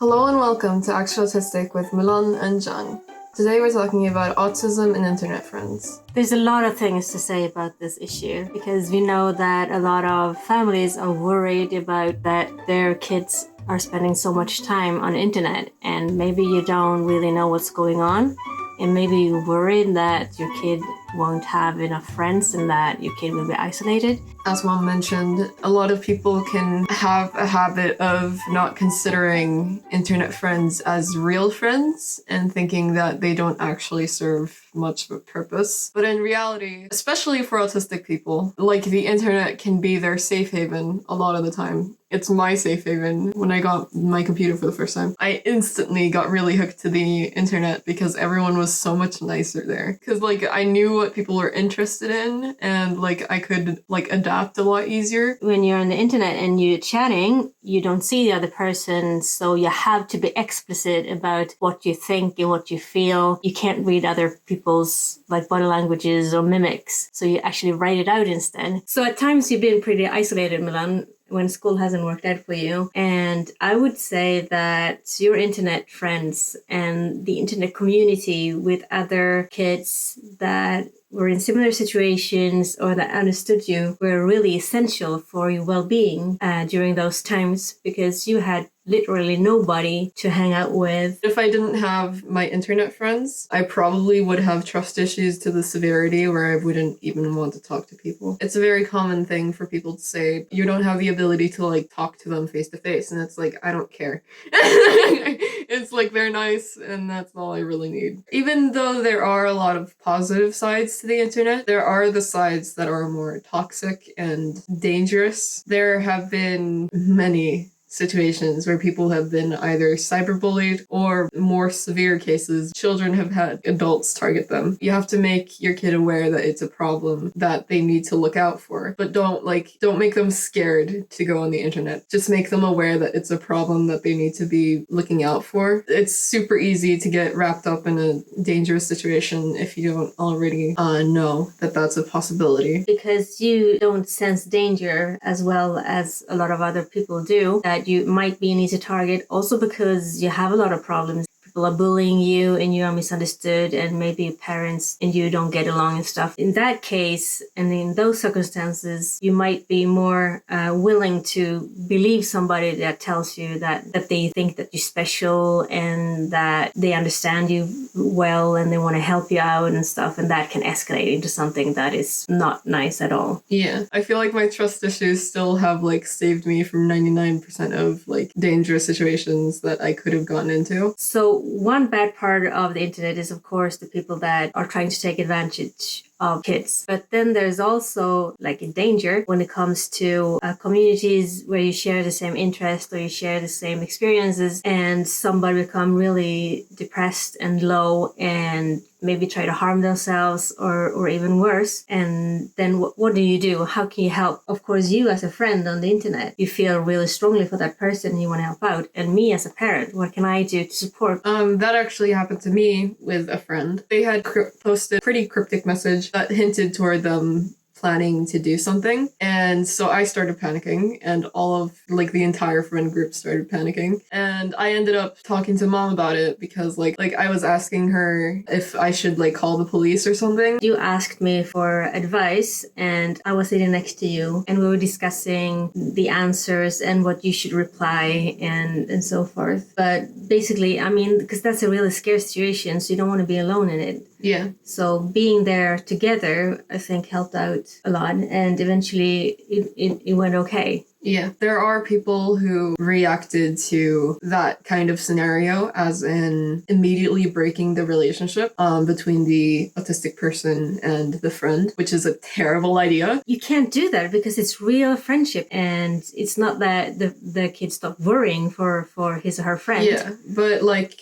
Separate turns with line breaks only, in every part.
Hello and welcome to aCTUALLYaUTISTIC with Mulán Jiang. Today we're talking about autism and internet friends.
There's a lot of things to say about this issue because we know that a lot of families are worried about that their kids are spending so much time on internet and maybe you don't really know what's going on and maybe you're worried that your kid won't have enough friends and that your kid will be isolated.
As Mom mentioned, a lot of people can have a habit of not considering internet friends as real friends and thinking that they don't actually serve much of a purpose. But in reality, especially for autistic people, like the internet can be their safe haven a lot of the time. It's my safe haven. When I got my computer for the first time, I instantly got really hooked to the internet because everyone was so much nicer there. Because I knew what people were interested in and I could adapt a lot easier.
When you're on the internet and you're chatting, you don't see the other person, so you have to be explicit about what you think and what you feel. You can't read other people's body languages or mimics, so you actually write it out instead. So at times you've been pretty isolated, Milan, when school hasn't worked out for you. And I would say that your internet friends and the internet community with other kids that were in similar situations or that understood you were really essential for your well-being during those times because you had literally nobody to hang out with.
If I didn't have my internet friends, I probably would have trust issues to the severity where I wouldn't even want to talk to people. It's a very common thing for people to say, you don't have the ability to talk to them face to face. And it's I don't care. It's they're nice and that's all I really need. Even though there are a lot of positive sides to the internet, there are the sides that are more toxic and dangerous. There have been many situations where people have been either cyberbullied or more severe cases, children have had adults target them. You have to make your kid aware that it's a problem that they need to look out for, but don't make them scared to go on the internet. Just make them aware that it's a problem that they need to be looking out for. It's super easy to get wrapped up in a dangerous situation if you don't already know that that's a possibility.
Because you don't sense danger as well as a lot of other people do, that you might be an easy target, also because you have a lot of problems. People are bullying you and you are misunderstood and maybe parents and you don't get along and stuff. In that case and in those circumstances, you might be more willing to believe somebody that tells you that they think that you're special and that they understand you well and they want to help you out and stuff, and that can escalate into something that is not nice at all.
Yeah, I feel my trust issues still have saved me from 99% of dangerous situations that I could have gotten into.
So one bad part of the internet is, of course, the people that are trying to take advantage of kids. But then there's also a danger when it comes to communities where you share the same interest or you share the same experiences and somebody become really depressed and low and maybe try to harm themselves or even worse. And then what do you do? How can you help? Of course, you as a friend on the internet, you feel really strongly for that person and you want to help out. And me as a parent, what can I do to support?
That actually happened to me with a friend. They had posted a pretty cryptic message that hinted toward them planning to do something. And so I started panicking and all of the entire friend group started panicking. And I ended up talking to Mom about it because I was asking her if I should call the police or something.
You asked me for advice and I was sitting next to you and we were discussing the answers and what you should reply and so forth. But basically, because that's a really scary situation, so you don't want to be alone in it.
Yeah.
So being there together, I think, helped out a lot. And eventually it went okay.
Yeah, there are people who reacted to that kind of scenario as in immediately breaking the relationship between the autistic person and the friend, which is a terrible idea.
You can't do that because it's real friendship and it's not that the kid stopped worrying for his or her friend.
Yeah, but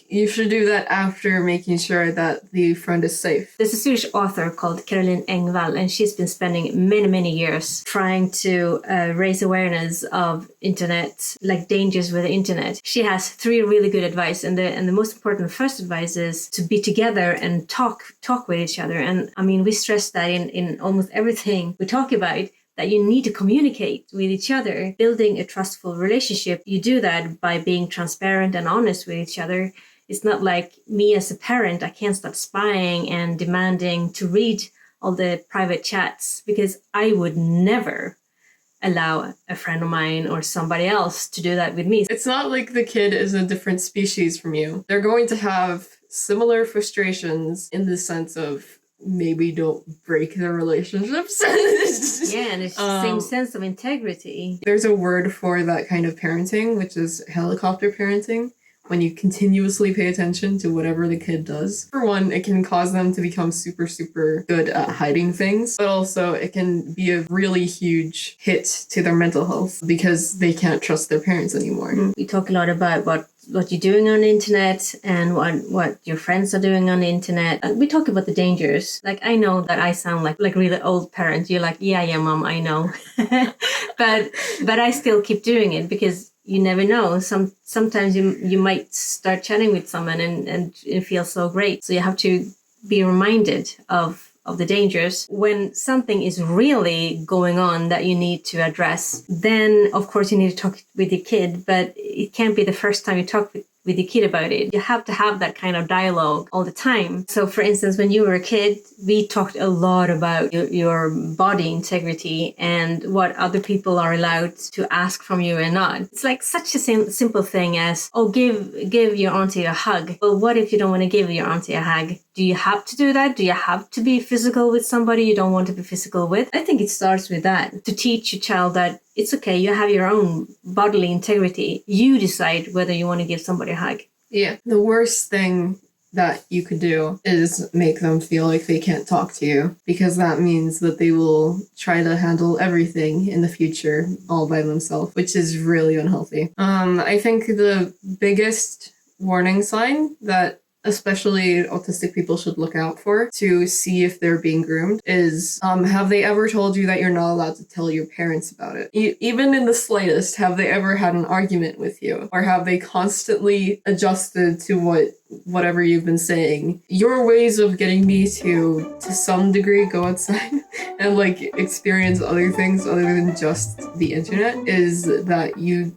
you should do that after making sure that the friend is safe.
There's a Swedish author called Caroline Engvall and she's been spending many years trying to raise awareness of internet, dangers with the internet. She has 3 really good advice, and the most important first advice is to be together and talk with each other. And we stress that in almost everything we talk about, that you need to communicate with each other, building a trustful relationship. You do that by being transparent and honest with each other. It's not like me as a parent, I can't start spying and demanding to read all the private chats, because I would never allow a friend of mine or somebody else to do that with me.
It's not like the kid is a different species from you. They're going to have similar frustrations in the sense of maybe don't break their relationships.
Yeah, and it's the same sense of integrity.
There's a word for that kind of parenting, which is helicopter parenting. When you continuously pay attention to whatever the kid does. For one, it can cause them to become super, super good at hiding things, but also it can be a really huge hit to their mental health because they can't trust their parents anymore.
We talk a lot about what you're doing on the internet and what your friends are doing on the internet. And we talk about the dangers. Like, I know that I sound like really old parent. You're like, yeah, mom, I know. but I still keep doing it because you never know. Sometimes you might start chatting with someone and it feels so great. So you have to be reminded of the dangers. When something is really going on that you need to address, then of course you need to talk with your kid, but it can't be the first time you talk with your kid about it. You have to have that kind of dialogue all the time. So for instance, when you were a kid, we talked a lot about your body integrity and what other people are allowed to ask from you and not. It's like such a simple thing as, oh, give your auntie a hug. Well, what if you don't want to give your auntie a hug? Do you have to do that? Do you have to be physical with somebody you don't want to be physical with? I think it starts with that, to teach your child that it's okay, you have your own bodily integrity. You decide whether you want to give somebody a hug.
Yeah. The worst thing that you could do is make them feel like they can't talk to you, because that means that they will try to handle everything in the future all by themselves, which is really unhealthy. I think the biggest warning sign that especially autistic people should look out for to see if they're being groomed is, have they ever told you that you're not allowed to tell your parents about it? Even in the slightest, have they ever had an argument with you? Or have they constantly adjusted to whatever you've been saying? Your ways of getting me to some degree go outside and like experience other things other than just the internet is that you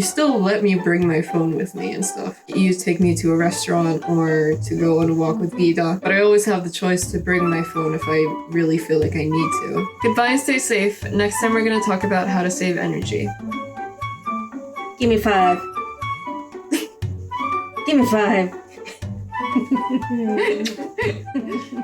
still let me bring my phone with me and stuff. You take me to a restaurant or to go on a walk with Vida, but I always have the choice to bring my phone if I really feel like I need to. Goodbye and stay safe. Next time we're going to talk about how to save energy.
Give me 5. Give me 5.